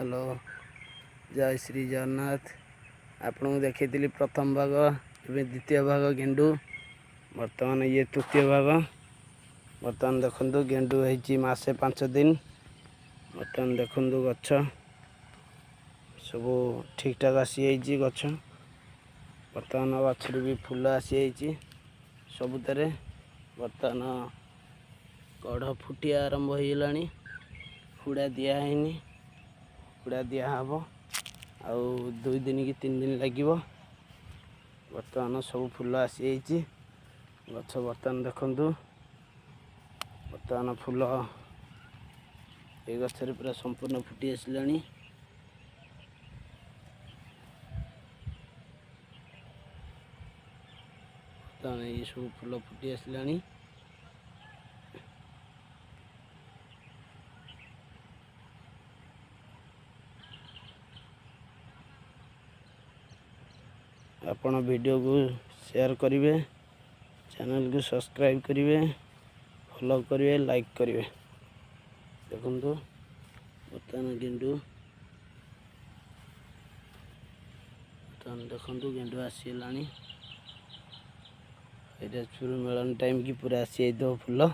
Hello जय श्री जगन्नाथ। आपको देखी प्रथम भाग एवं द्वितीय भाग गेंडू बर्तमान ये तृतीय भाग। बर्तमान देखु गेंडू होती मासे 5 दिन। बर्तमान देखु गछ सब ठीक ठाक आसी गछ। बर्तमान गचर भी फूल आसी सबुतरे। बर्तमान कढ़ फुटिया आरंभ हो गलानी। हुड़ा दिहनी हुड़ा दिहब आउ 2 दिन कि 3 दिन लगे। बर्तमान सब फूल आसी गछ। बर्तमान देखु बर्तमान फूल ये गचर पूरा संपूर्ण फुटी आसला। बर्तमान ये सब फूल फुटी आसला। आपण वीडियो को शेयर करेंगे, चैनल को सब्सक्राइब करेंगे, फॉलो करेंगे, लाइक करेंगे। देखो बर्तमान गेंडू देखो गेंडू आसीगला। मिलन टाइम की पूरा आसी फूल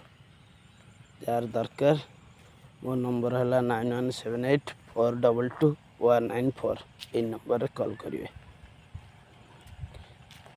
जार दरकार। मो नंबर है 9178 422 194। ये नंबर कॉल करेंगे।